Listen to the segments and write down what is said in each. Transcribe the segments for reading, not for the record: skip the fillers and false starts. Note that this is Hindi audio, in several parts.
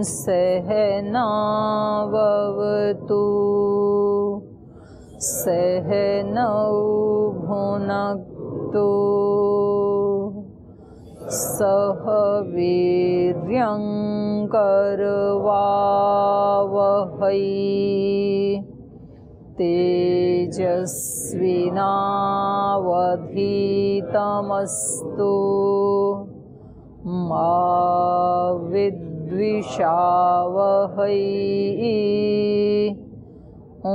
सहनाववतु सहनौ भुनक्तु सह वीर्यं करवावहै तेजस्विनावधीतमस्तु मा विद्विषावहै। ॐ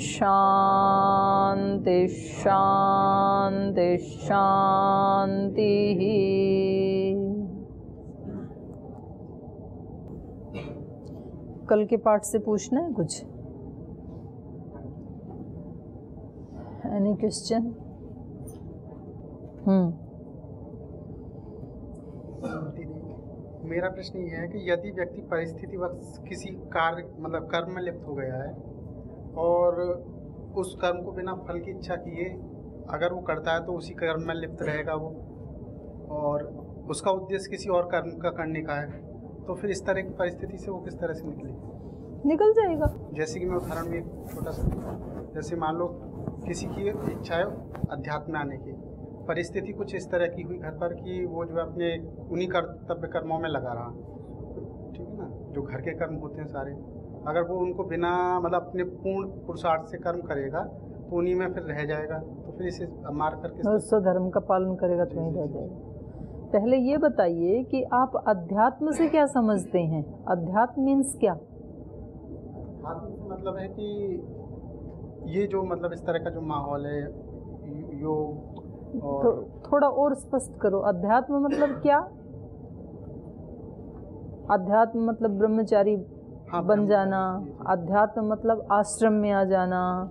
शान्ति शान्ति शान्तिः। कल के पाठ से पूछना है कुछ? Any question? मेरा प्रश्न ये है कि यदि व्यक्ति परिस्थिति वक्त किसी कार्य मतलब कर्म में लिप्त हो गया है और उस कर्म को बिना फल की इच्छा किए अगर वो करता है तो उसी कर्म में लिप्त रहेगा वो, और उसका उद्देश्य किसी और कर्म का करने का है, तो फिर इस तरह की परिस्थिति से वो किस तरह से निकल जाएगा? जैसे कि मैं उदाहरण में एक छोटा सा, जैसे मान लो किसी की इच्छा है अध्यात्म में आने की, परिस्थिति कुछ इस तरह की हुई घर पर कि वो जो अपने उन्हीं कर्तव्य कर्मों में लगा रहा, ठीक है ना, जो घर के कर्म होते हैं सारे, अगर वो उनको बिना मतलब अपने पूर्ण पुरुषार्थ से कर्म करेगा तो उन्हीं में फिर रह जाएगा, तो फिर इसे मार करके स्वधर्म का पालन करेगा तो नहीं रह जाएगा। पहले ये बताइए कि आप अध्यात्म से क्या समझते हैं? अध्यात्म मीन्स क्या? अध्यात्म मतलब है कि ये जो मतलब इस तरह का जो माहौल है योग और थोड़ा और स्पष्ट करो। अध्यात्म मतलब क्या? अध्यात्म मतलब ब्रह्मचारी बन जाना, अध्यात्म मतलब आश्रम में आ जाना,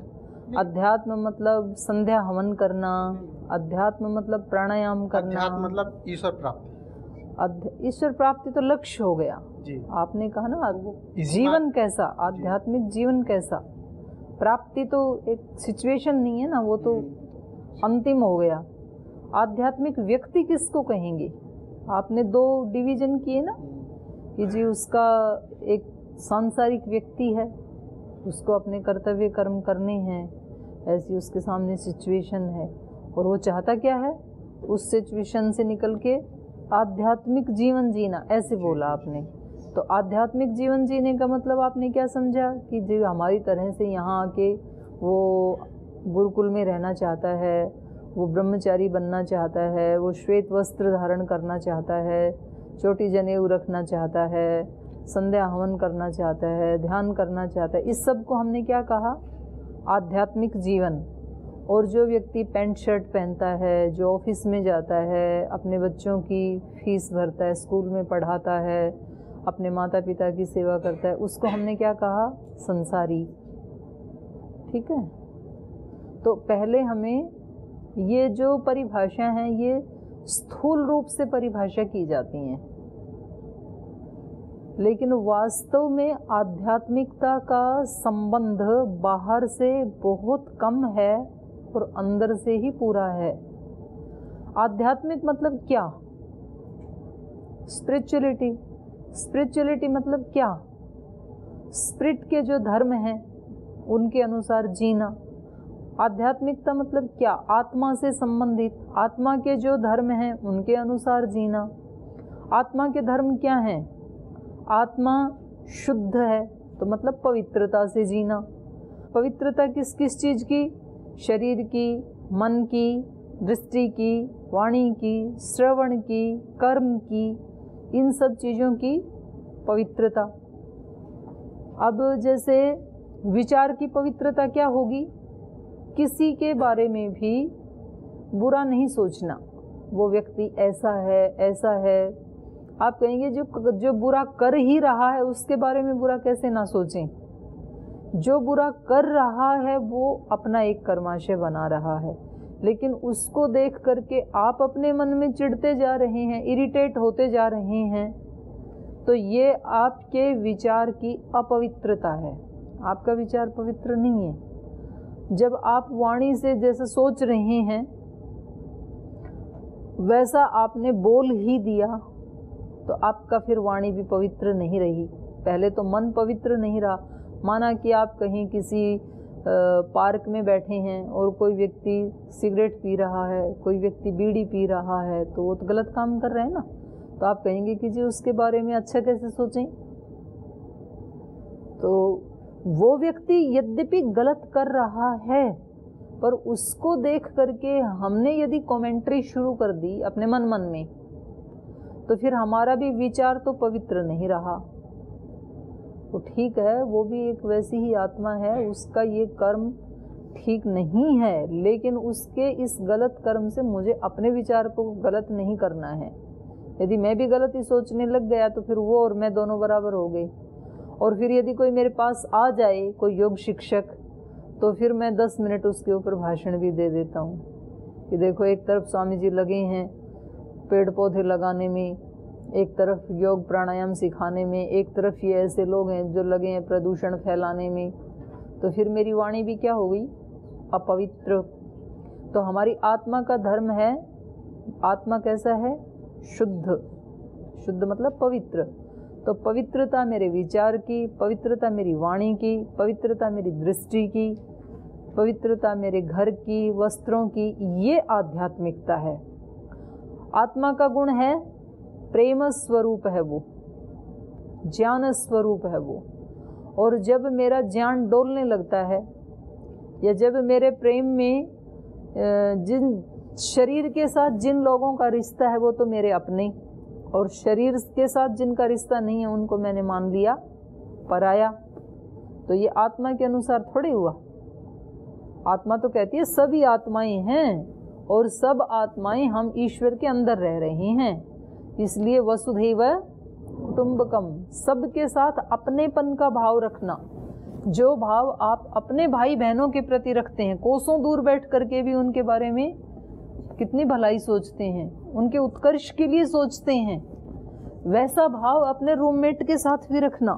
अध्यात्म मतलब संध्या हवन करना, अध्यात्म मतलब प्राणायाम करना, अध्यात्म मतलब ईश्वर प्राप्ति। ईश्वर प्राप्ति तो लक्ष्य हो गया जी। आपने कहा ना जीवन कैसा, आध्यात्मिक जीवन कैसा, प्राप्ति तो एक सिचुएशन नहीं है ना, वो तो अंतिम हो गया। आध्यात्मिक व्यक्ति किसको कहेंगे? आपने दो डिवीजन किए ना कि जी उसका एक सांसारिक व्यक्ति है, उसको अपने कर्तव्य कर्म करने हैं, ऐसी उसके सामने सिचुएशन है और वो चाहता क्या है, उस सिचुएशन से निकल के आध्यात्मिक जीवन जीना, ऐसे बोला आपने। तो आध्यात्मिक जीवन जीने का मतलब आपने क्या समझा कि जो हमारी तरह से यहाँ आके वो गुरुकुल में रहना चाहता है, वो ब्रह्मचारी बनना चाहता है, वो श्वेत वस्त्र धारण करना चाहता है, छोटी जनेऊ रखना चाहता है, संध्या हवन करना चाहता है, ध्यान करना चाहता है, इस सब को हमने क्या कहा? आध्यात्मिक जीवन। और जो व्यक्ति पैंट शर्ट पहनता है, जो ऑफिस में जाता है, अपने बच्चों की फीस भरता है, स्कूल में पढ़ाता है, अपने माता पिता की सेवा करता है, उसको हमने क्या कहा? संसारी। ठीक है, तो पहले हमें ये जो परिभाषा हैं ये स्थूल रूप से परिभाषा की जाती हैं, लेकिन वास्तव में आध्यात्मिकता का संबंध बाहर से बहुत कम है और अंदर से ही पूरा है। आध्यात्मिक मतलब क्या? स्पिरिचुअलिटी। स्पिरिचुअलिटी मतलब क्या? स्पिरिट के जो धर्म हैं उनके अनुसार जीना। आध्यात्मिकता मतलब क्या? आत्मा से संबंधित, आत्मा के जो धर्म हैं उनके अनुसार जीना। आत्मा के धर्म क्या हैं? आत्मा शुद्ध है तो मतलब पवित्रता से जीना। पवित्रता किस किस चीज़ की? शरीर की, मन की, दृष्टि की, वाणी की, श्रवण की, कर्म की, इन सब चीज़ों की पवित्रता। अब जैसे विचार की पवित्रता क्या होगी? किसी के बारे में भी बुरा नहीं सोचना, वो व्यक्ति ऐसा है ऐसा है। आप कहेंगे जो बुरा कर ही रहा है उसके बारे में बुरा कैसे ना सोचें? जो बुरा कर रहा है वो अपना एक कर्माशय बना रहा है, लेकिन उसको देख करके आप अपने मन में चिढ़ते जा रहे हैं, इरिटेट होते जा रहे हैं, तो ये आपके विचार की अपवित्रता है। आपका विचार पवित्र नहीं है। जब आप वाणी से जैसे सोच रहे हैं वैसा आपने बोल ही दिया तो आपका फिर वाणी भी पवित्र नहीं रही। पहले तो मन पवित्र नहीं रहा। माना कि आप कहीं किसी पार्क में बैठे हैं और कोई व्यक्ति सिगरेट पी रहा है, कोई व्यक्ति बीड़ी पी रहा है, तो वो तो गलत काम कर रहे हैं ना। तो आप कहेंगे कि जी उसके बारे में अच्छा कैसे सोचें। तो वो व्यक्ति यद्यपि गलत कर रहा है, पर उसको देख करके हमने यदि कमेंट्री शुरू कर दी अपने मन में, तो फिर हमारा भी विचार तो पवित्र नहीं रहा। तो ठीक है, वो भी एक वैसी ही आत्मा है, उसका ये कर्म ठीक नहीं है, लेकिन उसके इस गलत कर्म से मुझे अपने विचार को गलत नहीं करना है। यदि मैं भी गलत ही सोचने लग गया तो फिर वो और मैं दोनों बराबर हो गए। और फिर यदि कोई मेरे पास आ जाए, कोई योग शिक्षक, तो फिर मैं 10 मिनट उसके ऊपर भाषण भी दे देता हूँ कि देखो, एक तरफ स्वामी जी लगे हैं पेड़ पौधे लगाने में, एक तरफ योग प्राणायाम सिखाने में, एक तरफ ये ऐसे लोग हैं जो लगे हैं प्रदूषण फैलाने में। तो फिर मेरी वाणी भी क्या हो गई? अपवित्र। तो हमारी आत्मा का धर्म है, आत्मा कैसा है? शुद्ध। शुद्ध मतलब पवित्र। तो पवित्रता मेरे विचार की, पवित्रता मेरी वाणी की, पवित्रता मेरी दृष्टि की, पवित्रता मेरे घर की, वस्त्रों की, ये आध्यात्मिकता है। आत्मा का गुण है प्रेम स्वरूप है, वो ज्ञान स्वरूप है वो। और जब मेरा ज्ञान डोलने लगता है, या जब मेरे प्रेम में जिन शरीर के साथ जिन लोगों का रिश्ता है वो तो मेरे अपने, और शरीर के साथ जिनका रिश्ता नहीं है उनको मैंने मान लिया पराया। तो ये आत्मा के अनुसार थोड़ी हुआ। आत्मा तो कहती है सभी आत्माएं हैं, और सब आत्माएं हम ईश्वर के अंदर रह रही हैं। इसलिए वसुधैव कुटुंबकम, सबके साथ अपनेपन का भाव रखना। जो भाव आप अपने भाई बहनों के प्रति रखते हैं, कोसों दूर बैठ करके भी उनके बारे में कितनी भलाई सोचते हैं, उनके उत्कर्ष के लिए सोचते हैं, वैसा भाव अपने रूममेट के साथ भी रखना।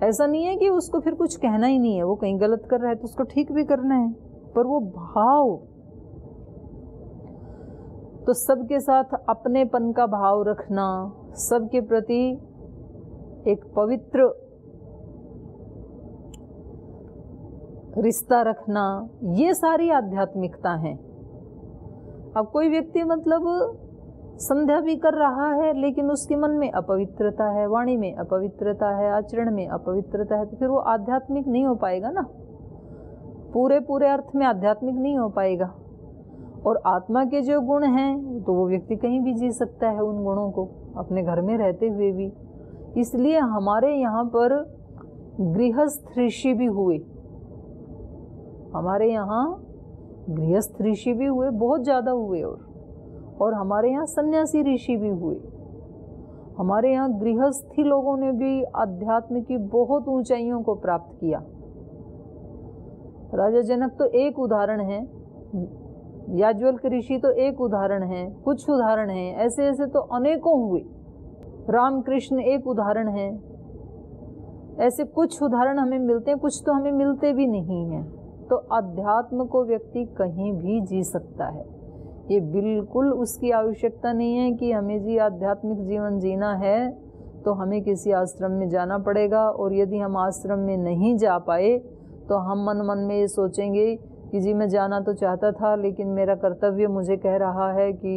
ऐसा नहीं है कि उसको फिर कुछ कहना ही नहीं है, वो कहीं गलत कर रहा है तो उसको ठीक भी करना है, पर वो भाव, तो सबके साथ अपनेपन का भाव रखना, सबके प्रति एक पवित्र रिश्ता रखना, ये सारी आध्यात्मिकता है। अब कोई व्यक्ति मतलब संध्या भी कर रहा है लेकिन उसके मन में अपवित्रता है, वाणी में अपवित्रता है, आचरण में अपवित्रता है, तो फिर वो आध्यात्मिक नहीं हो पाएगा ना, पूरे अर्थ में आध्यात्मिक नहीं हो पाएगा। और आत्मा के जो गुण हैं तो वो व्यक्ति कहीं भी जी सकता है उन गुणों को, अपने घर में रहते हुए भी। इसलिए हमारे यहाँ पर गृहस्थ ऋषि भी हुए, हमारे यहाँ गृहस्थ ऋषि भी हुए, बहुत ज़्यादा हुए। और हमारे यहाँ सन्यासी ऋषि भी हुए। हमारे यहाँ गृहस्थी लोगों ने भी अध्यात्म की बहुत ऊंचाइयों को प्राप्त किया। राजा जनक तो एक उदाहरण है, याज्ञवल्क्य ऋषि तो एक उदाहरण है, कुछ उदाहरण हैं, ऐसे ऐसे तो अनेकों हुए। रामकृष्ण एक उदाहरण है। ऐसे कुछ उदाहरण हमें मिलते हैं, कुछ तो हमें मिलते भी नहीं हैं। तो अध्यात्म को व्यक्ति कहीं भी जी सकता है, ये बिल्कुल उसकी आवश्यकता नहीं है कि हमें जी आध्यात्मिक जीवन जीना है तो हमें किसी आश्रम में जाना पड़ेगा। और यदि हम आश्रम में नहीं जा पाए तो हम मन में ये सोचेंगे कि जी मैं जाना तो चाहता था लेकिन मेरा कर्तव्य मुझे कह रहा है कि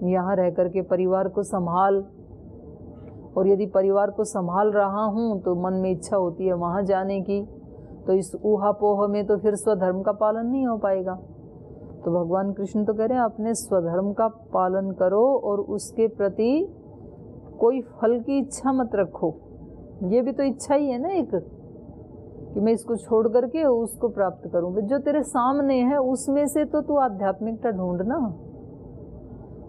यहाँ रह कर के परिवार को संभाल, और यदि परिवार को संभाल रहा हूँ तो मन में इच्छा होती है वहाँ जाने की। तो इस ऊहापोह में तो फिर स्वधर्म का पालन नहीं हो पाएगा। तो भगवान कृष्ण तो कह रहे हैं अपने स्वधर्म का पालन करो और उसके प्रति कोई फल की इच्छा मत रखो। ये भी तो इच्छा ही है ना एक, कि मैं इसको छोड़ करके उसको प्राप्त करूँगा। जो तेरे सामने है उसमें से तो तू आध्यात्मिकता ढूंढना।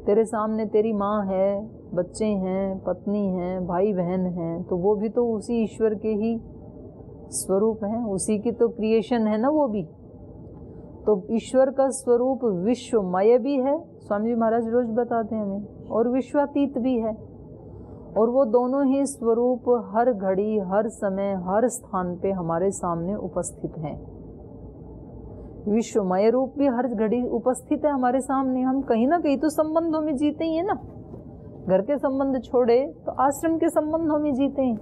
तेरे सामने तेरी माँ है, बच्चे हैं, पत्नी हैं, भाई बहन हैं, तो वो भी तो उसी ईश्वर के ही स्वरूप हैं, उसी की तो क्रिएशन है ना वो भी। तो ईश्वर का स्वरूप विश्वमय भी है, स्वामी जी महाराज रोज बताते हैं हमें, और विश्वातीत भी है। और वो दोनों ही स्वरूप हर घड़ी, हर समय, हर स्थान पे हमारे सामने उपस्थित हैं। विश्वमय रूप भी हर घड़ी उपस्थित है हमारे सामने। हम कहीं ना कहीं तो संबंधों में जीते ही है ना। घर के संबंध छोड़े तो आश्रम के संबंधों में जीते हैं।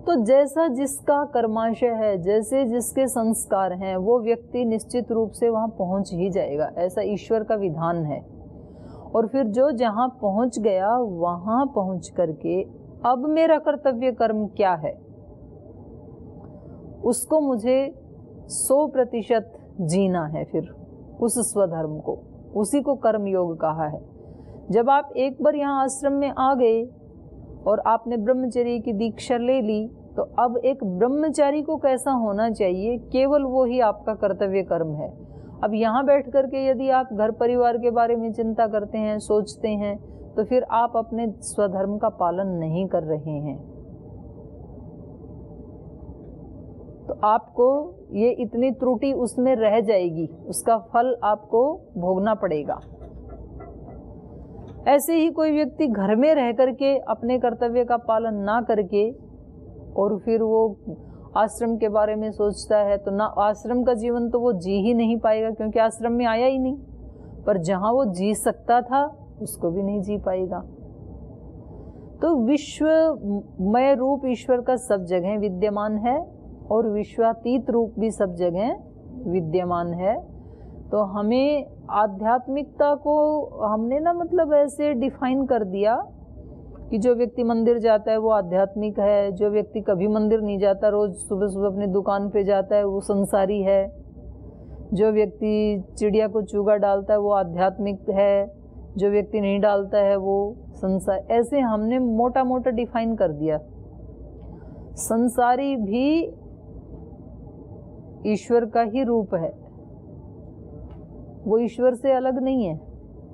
तो जैसा जिसका कर्माशय है, जैसे जिसके संस्कार हैं, वो व्यक्ति निश्चित रूप से वहां पहुंच ही जाएगा, ऐसा ईश्वर का विधान है। और फिर जो जहां पहुंच गया वहां पहुंच करके अब मेरा कर्तव्य कर्म क्या है, उसको मुझे 100% जीना है। फिर उस स्वधर्म को, उसी को कर्म योग कहा है। जब आप एक बार यहाँ आश्रम में आ गए और आपने ब्रह्मचर्य की दीक्षा ले ली, तो अब एक ब्रह्मचारी को कैसा होना चाहिए, केवल वो ही आपका कर्तव्य कर्म है। अब यहाँ बैठ करके यदि आप घर परिवार के बारे में चिंता करते हैं, सोचते हैं, तो फिर आप अपने स्वधर्म का पालन नहीं कर रहे हैं। तो आपको ये इतनी त्रुटि उसमें रह जाएगी, उसका फल आपको भोगना पड़ेगा। ऐसे ही कोई व्यक्ति घर में रह करके अपने कर्तव्य का पालन ना करके और फिर वो आश्रम के बारे में सोचता है, तो ना आश्रम का जीवन तो वो जी ही नहीं पाएगा, क्योंकि आश्रम में आया ही नहीं। पर जहाँ वो जी सकता था उसको भी नहीं जी पाएगा। तो विश्वमय रूप ईश्वर का सब जगह विद्यमान है और विश्वातीत रूप भी सब जगह विद्यमान है। तो हमें आध्यात्मिकता को हमने ना मतलब ऐसे डिफाइन कर दिया कि जो व्यक्ति मंदिर जाता है वो आध्यात्मिक है, जो व्यक्ति कभी मंदिर नहीं जाता, रोज सुबह सुबह अपनी दुकान पे जाता है, वो संसारी है, जो व्यक्ति चिड़िया को चूगा डालता है वो आध्यात्मिक है, जो व्यक्ति नहीं डालता है वो संसार। ऐसे हमने मोटा मोटा डिफाइन कर दिया। संसारी भी ईश्वर का ही रूप है, वो ईश्वर से अलग नहीं है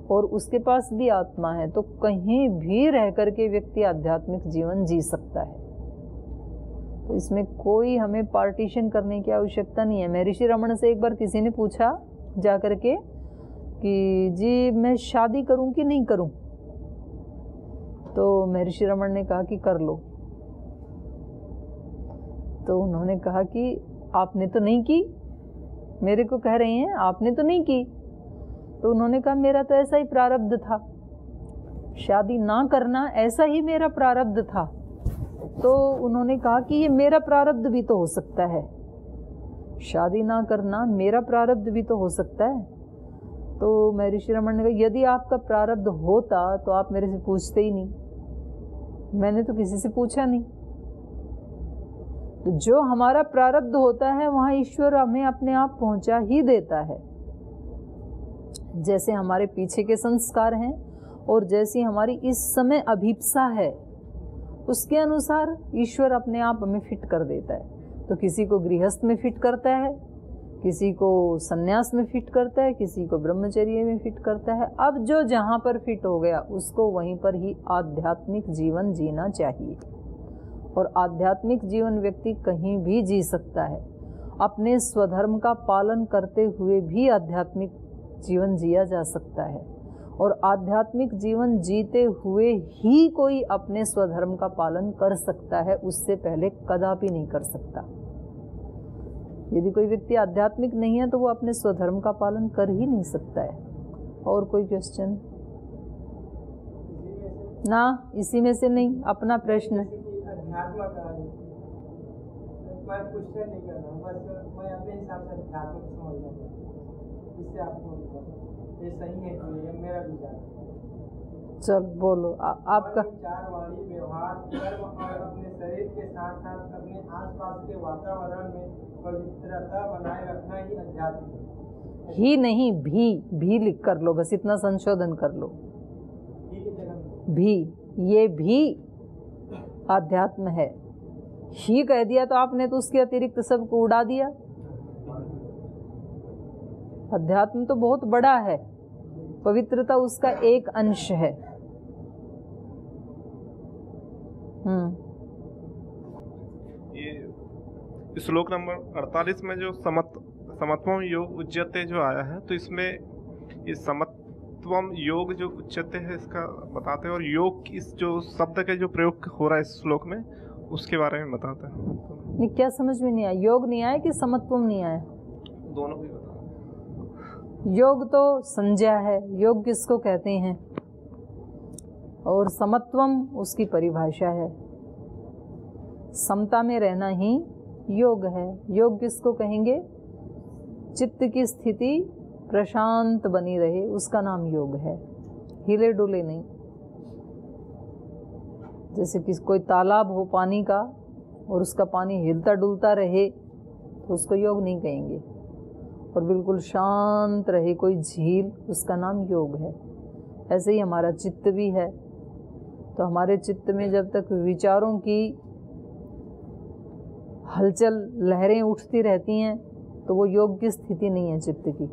और उसके पास भी आत्मा है। तो कहीं भी रह करके व्यक्ति आध्यात्मिक जीवन जी सकता है। तो इसमें कोई हमें पार्टीशन करने की आवश्यकता नहीं है। महर्षि रमण से एक बार किसी ने पूछा जा करके कि जी मैं शादी करूं कि नहीं करूं, तो महर्षि रमण ने कहा कि कर लो। तो उन्होंने कहा कि आपने तो नहीं की, मेरे को कह रहे हैं आपने तो नहीं की। तो उन्होंने कहा मेरा तो ऐसा ही प्रारब्ध था, शादी ना करना ऐसा ही मेरा प्रारब्ध था। तो उन्होंने कहा कि ये मेरा प्रारब्ध भी तो हो सकता है, शादी ना करना मेरा प्रारब्ध भी तो हो सकता है। तो महर्षि रमण ने कहा यदि आपका प्रारब्ध होता तो आप मेरे से पूछते ही नहीं, मैंने तो किसी से पूछा नहीं। तो जो हमारा प्रारब्ध होता है वहाँ ईश्वर हमें अपने आप पहुँचा ही देता है। जैसे हमारे पीछे के संस्कार हैं और जैसी हमारी इस समय अभिप्सा है, उसके अनुसार ईश्वर अपने आप हमें फिट कर देता है। तो किसी को गृहस्थ में फिट करता है, किसी को सन्यास में फिट करता है, किसी को ब्रह्मचर्य में फिट करता है। अब जो जहाँ पर फिट हो गया उसको वहीं पर ही आध्यात्मिक जीवन जीना चाहिए। और आध्यात्मिक जीवन व्यक्ति कहीं भी जी सकता है। अपने स्वधर्म का पालन करते हुए भी आध्यात्मिक जीवन जिया जा सकता है। और आध्यात्मिक जीवन जीते हुए ही कोई अपने स्वधर्म का पालन कर सकता है, उससे पहले कदापि नहीं कर सकता। यदि कोई व्यक्ति आध्यात्मिक नहीं है तो वो अपने स्वधर्म का पालन कर ही नहीं सकता है। और कोई क्वेश्चन? ना, इसी में से नहीं, अपना प्रश्न। अध्यात्म का मैं क्वेश्चन नहीं कर रहा हूँ, बस मैं अपने हिसाब से अध्यात्म समझ रहा हूँ। इससे आपको ये सही है कि ये मेरा विचार है। चल बोलो आपका। विचार, वाणी, व्यवहार, कर्म और अपने शरीर के साथ साथ अपने आसपास के वातावरण में पवित्रता बनाए रखना ही अध्यात्म है। ही नहीं, भी लिख कर लो, बस इतना संशोधन कर लो। भी, ये भी आध्यात्म है। ही कह दिया तो आपने तो उसके अतिरिक्त सबको उड़ा दिया। अध्यात्म तो बहुत बड़ा है, पवित्रता उसका एक अंश है। ये श्लोक नंबर 48 में जो समत्वम योग उच्यते जो आया है, तो इसमें ये समत्वम योग जो उच्यते है इसका बताते हैं, और योग इस जो शब्द का जो प्रयोग हो रहा है इस श्लोक में उसके बारे में बताते हैं। नहीं, क्या समझ में नहीं आया? योग नहीं आया कि समत्वम नहीं आया? दोनों भी बता। योग तो संज्ञा है। योग किसको कहते हैं? और समत्वम उसकी परिभाषा है। समता में रहना ही योग है। योग किसको कहेंगे? चित्त की स्थिति प्रशांत बनी रहे, उसका नाम योग है। हिले डुले नहीं। जैसे कि कोई तालाब हो पानी का और उसका पानी हिलता डुलता रहे तो उसको योग नहीं कहेंगे। और बिल्कुल शांत रहे कोई झील, उसका नाम योग है। ऐसे ही हमारा चित्त भी है। तो हमारे चित्त में जब तक विचारों की हलचल लहरें उठती रहती हैं तो वो योग की स्थिति नहीं है चित्त की।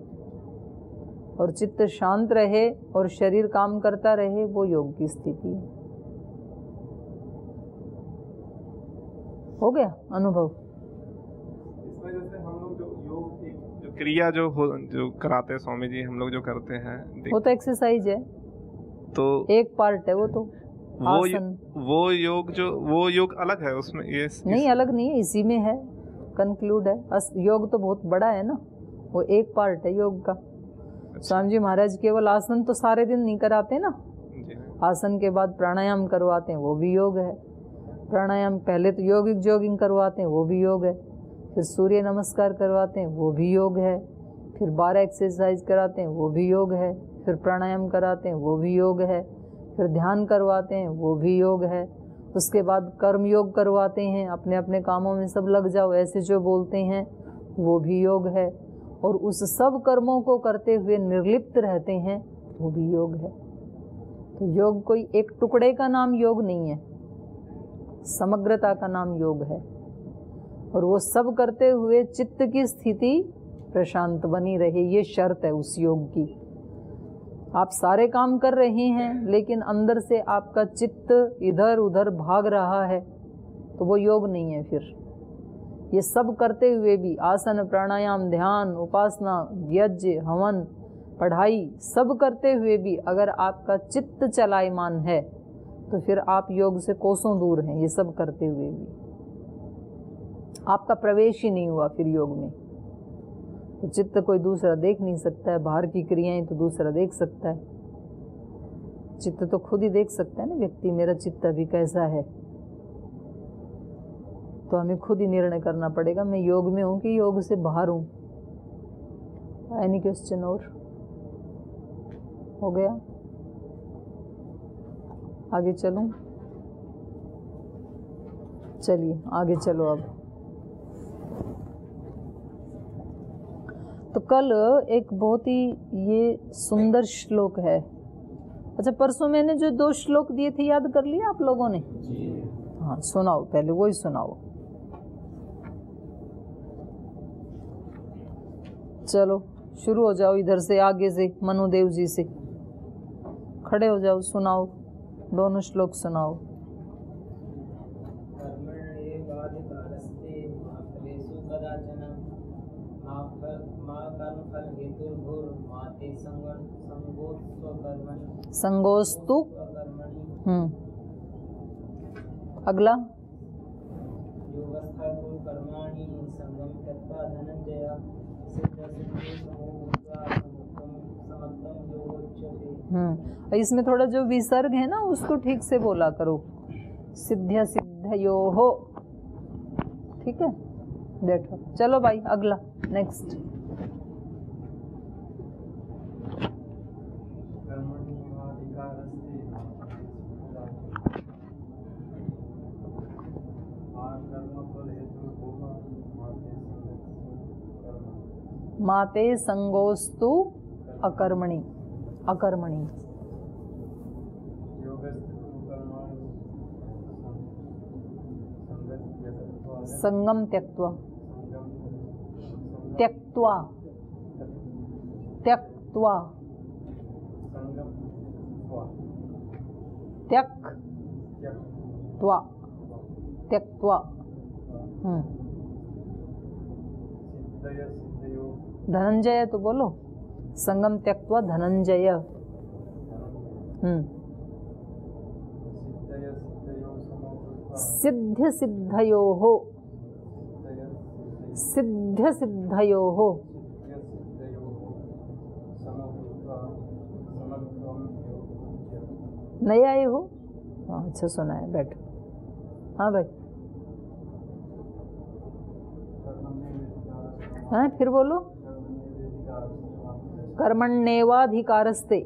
और चित्त शांत रहे और शरीर काम करता रहे, वो योग की स्थिति है। हो गया अनुभव? इस वजह से हम लोग जो योग जो क्रिया जो कराते हैं स्वामी जी, हम लोग जो करते हैं वो तो एक्सरसाइज है, तो एक पार्ट है वो तो। वो योग अलग है उसमें, ये नहीं अलग नहीं है, इसी में है, कंक्लूड है। योग तो बहुत बड़ा है ना, वो एक पार्ट है योग का। स्वामी जी महाराज केवल आसन तो सारे दिन नहीं कराते ना, आसन के बाद प्राणायाम करवाते हैं, वो भी योग है। प्राणायाम पहले तो यौगिक जॉगिंग करवाते हैं, वो भी योग है। फिर सूर्य नमस्कार करवाते हैं, वो भी योग है। फिर 12 एक्सरसाइज कराते हैं, वो भी योग है। फिर प्राणायाम कराते हैं, वो भी योग है। फिर ध्यान करवाते हैं, वो भी योग है। उसके बाद कर्म योग करवाते हैं, अपने अपने कामों में सब लग जाओ ऐसे जो बोलते हैं, वो भी योग है। और उस सब कर्मों को करते हुए निर्लिप्त रहते हैं, वो भी योग है। तो योग कोई एक टुकड़े का नाम योग नहीं है, समग्रता का नाम योग है। और वो सब करते हुए चित्त की स्थिति प्रशांत बनी रहे, ये शर्त है उस योग की। आप सारे काम कर रहे हैं लेकिन अंदर से आपका चित्त इधर उधर भाग रहा है, तो वो योग नहीं है। फिर ये सब करते हुए भी, आसन प्राणायाम ध्यान उपासना यज्ञ हवन पढ़ाई सब करते हुए भी अगर आपका चित्त चलायमान है तो फिर आप योग से कोसों दूर हैं। ये सब करते हुए भी आपका प्रवेश ही नहीं हुआ फिर योग में। तो चित्त कोई दूसरा देख नहीं सकता है, बाहर की क्रियाएं तो दूसरा देख सकता है, चित्त तो खुद ही देख सकता है ना व्यक्ति, मेरा चित्त अभी कैसा है। तो हमें खुद ही निर्णय करना पड़ेगा, मैं योग में हूँ कि योग से बाहर हूँ। एनी क्वेश्चन और? हो गया? आगे चलूं? चलिए आगे चलो। अब तो कल एक बहुत ही ये सुंदर श्लोक है। अच्छा, परसों मैंने जो 2 श्लोक दिए थे याद कर लिया आप लोगों ने? हाँ सुनाओ, पहले वही सुनाओ। चलो शुरू हो जाओ इधर से, आगे से मनुदेव जी से खड़े हो जाओ, सुनाओ, दोनों श्लोक सुनाओ। संगोस्तु। अगला इसमें थोड़ा जो विसर्ग है ना उसको ठीक से बोला करो। सिद्ध्य सिद्धयो हो, ठीक है? बैठो, चलो भाई अगला नेक्स्ट। माते संगोस्तु अकर्मणि। अकर्मणि संगम त्यक्त्वा। त्यक्त्वा त्यक्त्वा त्यक्त्वा त्यक्त्वा। धनंजय तो बोलो, संगम त्यक्त्वा धनंजय। सिद्ध सिद्धयोः। सिद्ध सिद्धयोः। नए आए हो? हाँ अच्छा सुना है, बैठो। हाँ भाई, हाँ फिर बोलो। कर्मण्येवाधिकारस्ते,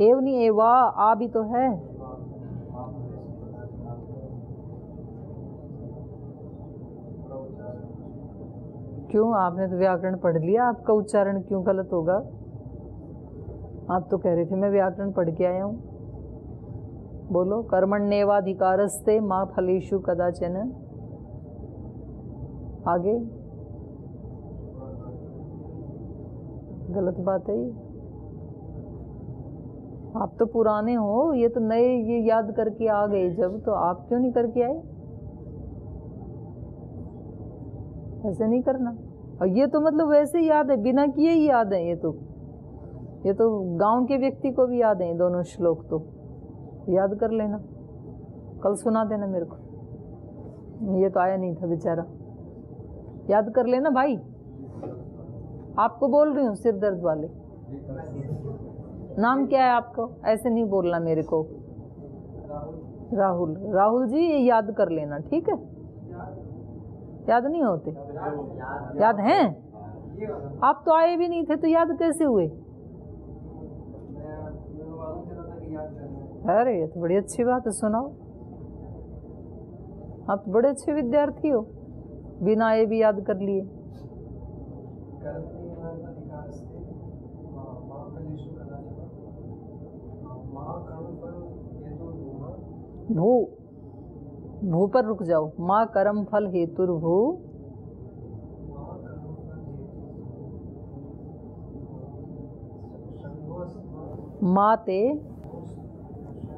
एव नहीं एवा, आ भी तो है। क्यों, आपने तो व्याकरण पढ़ लिया, आपका उच्चारण क्यों गलत होगा? आप तो कह रहे थे मैं व्याकरण पढ़ के आया हूँ। बोलो, कर्मण्येवाधिकारस्ते मा फलेषु कदाचन। आगे गलत बात है ये। आप तो पुराने हो, ये तो नए ये याद करके आ गए जब, तो आप क्यों नहीं करके आए? ऐसे नहीं करना। और ये तो मतलब वैसे याद है, बिना किए ही याद है। ये तो गांव के व्यक्ति को भी याद है दोनों श्लोक, तो याद कर लेना, कल सुना देना मेरे को। ये तो आया नहीं था बेचारा, याद कर लेना भाई। आपको बोल रही हूँ सिर दर्द वाले। नाम क्या है आपको? ऐसे नहीं बोलना मेरे को। राहुल। राहुल जी ये याद कर लेना, ठीक है? याद नहीं होते? याद हैं? आप तो आए भी नहीं थे, तो याद कैसे हुए? अरे ये तो बड़ी अच्छी बात है, सुनाओ। आप तो बड़े अच्छे विद्यार्थी हो, बिना आए भी याद कर लिए। भू, भू पर रुक जाओ। माँ कर्म फल हेतुर्भू, माते।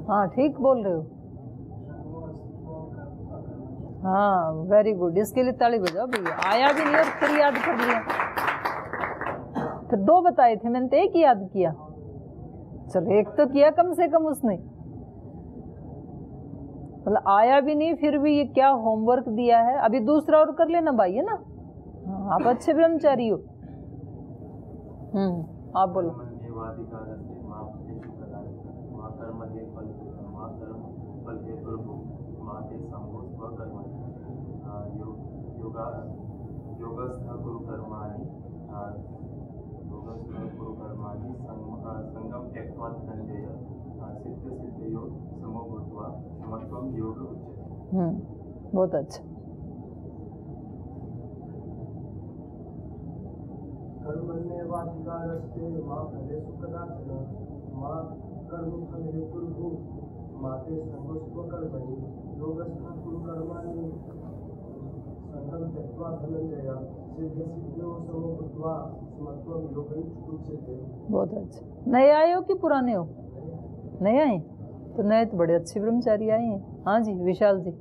हाँ ठीक बोल रहे हो। हाँ वेरी गुड, इसके लिए ताली बजाओ भैया। आया भी नहीं और फिर याद कर लिया। फिर दो बताए थे मैंने, तो एक ही याद किया। चलो एक तो किया कम से कम उसने। मतलब आया भी नहीं फिर भी ये क्या होमवर्क दिया है। अभी दूसरा और कर लेना भाई, है ना? हाँ, आप अच्छे ब्रह्मचारी हो। आप बोलो। संगम त्यक्त्वा धनंजय सिद्ध सिद्धयोः समो भूत्वा समत्वं योग उच्यते। बहुत अच्छा। कर्मण्येवाधिकारस्ते मा फलेषु कदाचन मा कर्मफल हेतुर्भू माते संगोस्त्व कर्मणि योगस्थः कुरु कर्माणि संगम त्यक्त्वा धनंजय सिद्ध सिद्धयोः समो भूत्वा समत्वं योग उच्यते। बहुत अच्छा। नए आए हो कि पुराने हो? नए आए? तो नए तो बड़े अच्छे ब्रह्मचारी आए हैं। हाँ जी विशाल जी।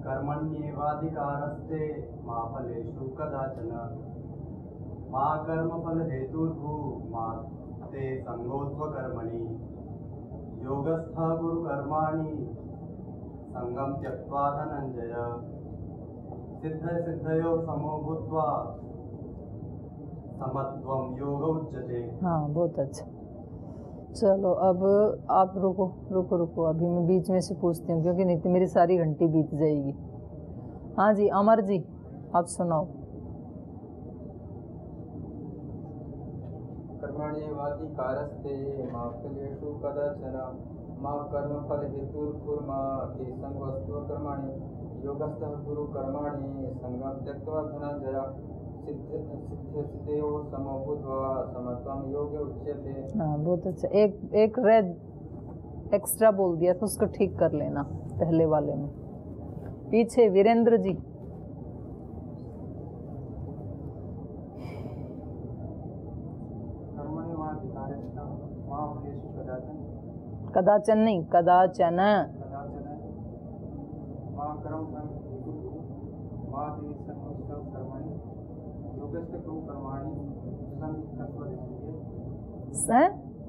कर्मण्येवाधिकारस्ते मा फलेषु कदाचन मा कर्मफल हेतुर्भू मा ते संगोस्त्व कर्मणि योगस्थः कुरु कर्माणि संगम त्यक्त्वा धनंजय सिद्ध सिद्धयोः समो भूत्वा समत्वं योग उच्यते। हाँ बहुत अच्छा। चलो अब आप रुको रुको रुको, अभी मैं बीच में से पूछती हूँ, क्योंकि नहीं तो मेरी सारी घंटी बीत जाएगी। हाँ जी अमर जी आप सुनाओ। कर्मण्येवाधिकारस्ते मा फलेषु कदाचन मा कर्मफल हेतुर्भूर्मा ते संगोस्त्व कर्माणि योगस्थः कुरु कर्माणि संगम त्यक्त्वा धनंजय सिद्ध सिद्धयोः समो भूत्वा समत्वं योग उच्यते। हाँ बहुत अच्छा। एक रेड एक्स्ट्रा बोल दिया तो उसको ठीक कर लेना पहले वाले में। पीछे वीरेंद्र जी। कदाचन नहीं, कदाचन।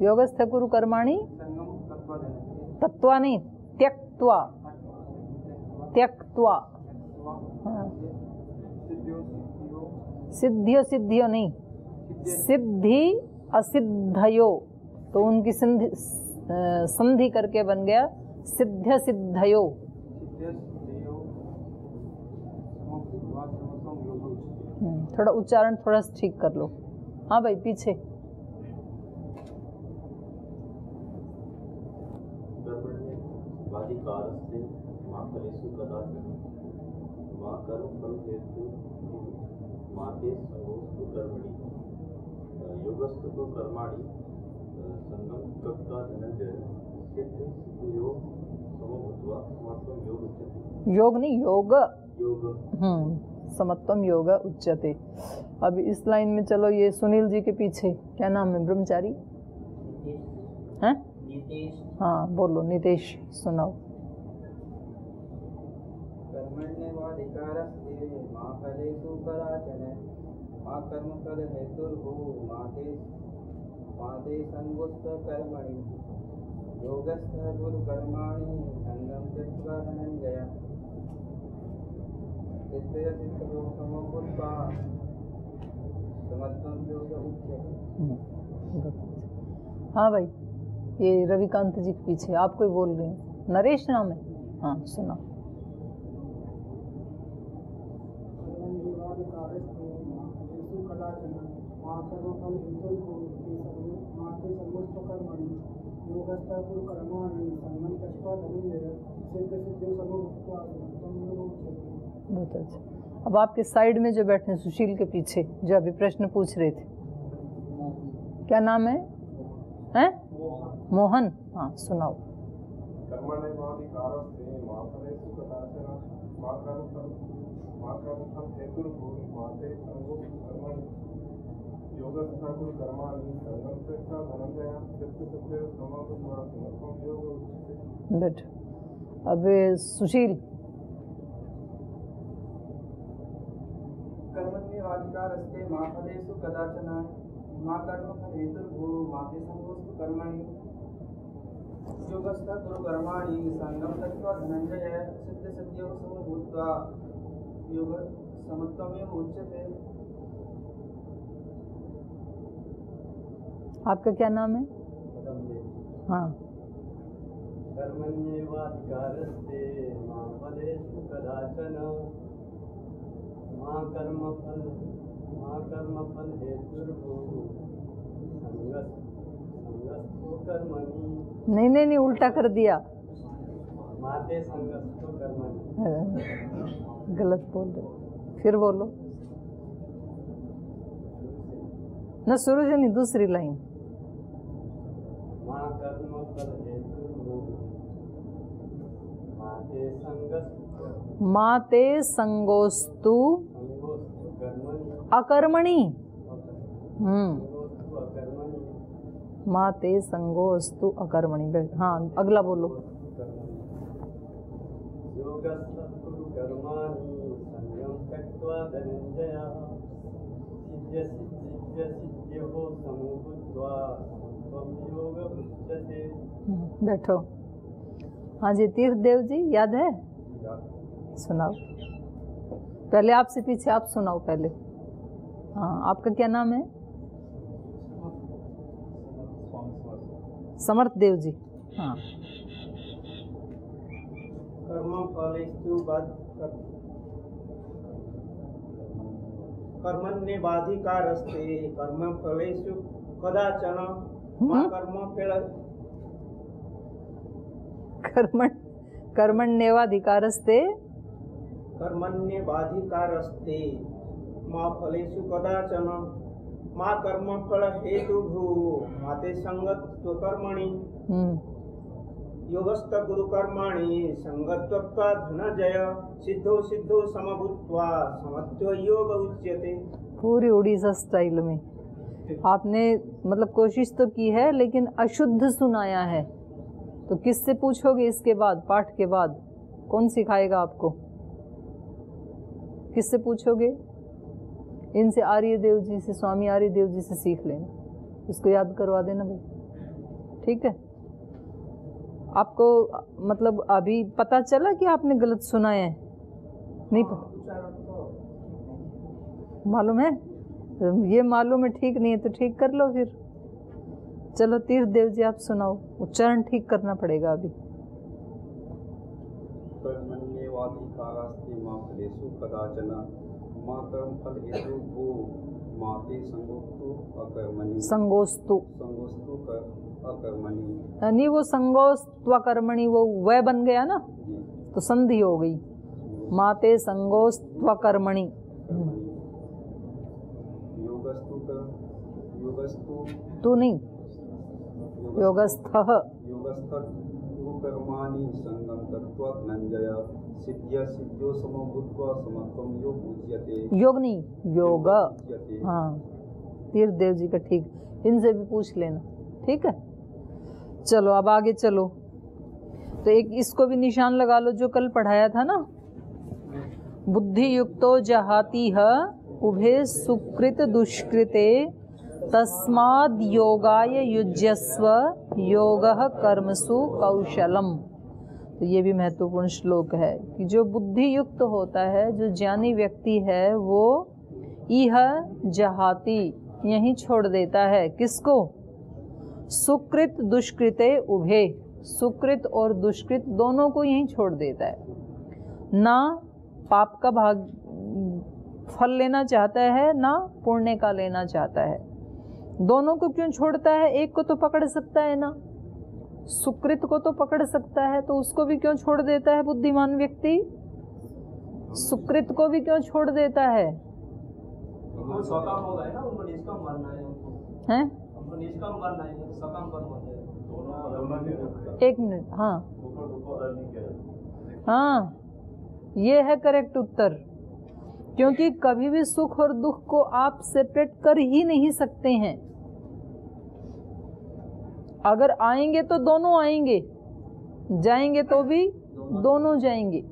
योगस्थ कुरु कर्माणि तत्वा नहीं, त्यक्त्वा। त्यक्त्वा। सिद्धियो सिद्धियो नहीं, सिद्धि असिद्धयो, तो उनकी संधि करके बन गया सिद्ध सिद्धयो। थोड़ा उच्चारण थोड़ा ठीक कर लो। हाँ भाई पीछे। योग नहीं योग, समत्वम योग उच्यते। अब इस लाइन में चलो, ये सुनील जी के पीछे क्या नाम है ब्रह्मचारी हैं? हाँ बोलो नितेश, सुनाओ। हाँ भाई, ये रविकांत जी के पीछे आप कोई बोल रहे हैं, नरेश नाम है। हाँ सुना। बहुत अच्छा। अब आपके साइड में जो बैठे हैं सुशील के पीछे, जो अभी प्रश्न पूछ रहे थे, क्या नाम है? हैं? मोहन। हाँ सुनाओ। बैठ। अब सुशील। कर्मण्येवाधिकारस्ते मा फलेषु कदाचन मा कर्मफल हेतुर्भूः मा ते संगोऽस्तु कर्मणि योगस्थः कुरु कर्माणि संगं त्यक्त्वा धनञ्जय सिद्ध्यसिद्ध्योः समो भूत्वा योग समत्वमेव उच्यते। आपका क्या नाम है? हाँ। कर्मण्येवाधिकारस्ते मा फलेषु कदाचन मा कर्मफल हेतुर्भूः संगस्तु कर्मणि। नहीं उल्टा कर दिया। माते संगस्तु कर्मणि। गलत बोल रहे, फिर बोलो ना, शुरू से नहीं, दूसरी लाइन। मा कर्मफल हेतुर्भूः माते संगस्तु। माते संगोस्तु अकर्मणि। माते संगोस्तु अकर्मणि। हाँ अगला बोलो। बैठो। हाँ जी तीर्थ देव जी, याद है? सुनाओ। पहले आपसे पीछे आप सुनाओ पहले। हाँ आपका क्या नाम है? समर्थ देव जी। हाँ। कर्मण्येवाधिकारस्ते कर्मफलेषु कदाचन कर्मण्येवाधिकारस्ते कर्मण्येवाधिकारस्ते मा फलेषु कदाचन मा कर्मफल हेतुर्भूः मा ते संगत्व कर्मणि योगस्थ गुरु कर्माणि संगत्वा धनंजय सिद्धो सिद्धो समभूत्वा समत्व योग उच्यते। पूरी उड़ीसा स्टाइल में आपने मतलब कोशिश तो की है, लेकिन अशुद्ध सुनाया है। तो किससे पूछोगे इसके बाद, पाठ के बाद कौन सिखाएगा आपको? किससे पूछोगे? इनसे, आर्य देव जी से, स्वामी आर्य देव जी से सीख लेना, उसको याद करवा देना भाई। ठीक है? आपको मतलब अभी पता चला कि आपने गलत सुनाया है? नहीं पता? मालूम है? ये मालूम है ठीक नहीं है तो ठीक कर लो फिर। चलो तीर्थदेव जी आप सुनाओ, उच्चारण ठीक करना पड़ेगा अभी। कर्मण्येवाधिकारास्ते मा फलेषु कदाचन मा कर्मफल हेतुर्भू मा ते संगोस्तु अकर्मणि। संगोस्तु अकर्मणि, यानी वो संगोस्त्वकर्मणि, वो वह बन गया ना, तो संधि हो गई। माते संगोस्त्वकर्मणि। तू नहीं, योगस्थः कर्माणि संगम तत्व धनंजय सिद्ध्य सिद्ध्यो समभूत्वा समत्वम योग उच्यते। योग नहीं, योग। हाँ, तीर्थदेव जी का ठीक, इनसे भी पूछ लेना, ठीक है। चलो अब आगे चलो, तो एक इसको भी निशान लगा लो जो कल पढ़ाया था ना। बुद्धि युक्तो जहाति ह उभे सुकृत दुष्कृते तस्माद् योगाय युज्यस्व योगः कर्मसु कौशलम। तो ये भी महत्वपूर्ण श्लोक है कि जो बुद्धि युक्त होता है, जो ज्ञानी व्यक्ति है, वो इह जहाति, यहीं छोड़ देता है। किसको? सुकृत दुष्कृते उभे, सुकृत और दुष्कृत दोनों को यहीं छोड़ देता है। ना पाप का भाग फल लेना चाहता है, ना पुण्य का लेना चाहता है। दोनों को क्यों छोड़ता है? एक को तो पकड़ सकता है ना, सुकृत को तो पकड़ सकता है, तो उसको भी क्यों छोड़ देता है बुद्धिमान व्यक्ति? सुकृत को भी क्यों छोड़ देता है? हैं? एक मिनट, हाँ हाँ, ये है करेक्ट उत्तर। क्योंकि कभी भी सुख और दुख को आप सेपरेट कर ही नहीं सकते हैं। अगर आएंगे तो दोनों आएंगे, जाएंगे तो भी दोनों जाएंगे।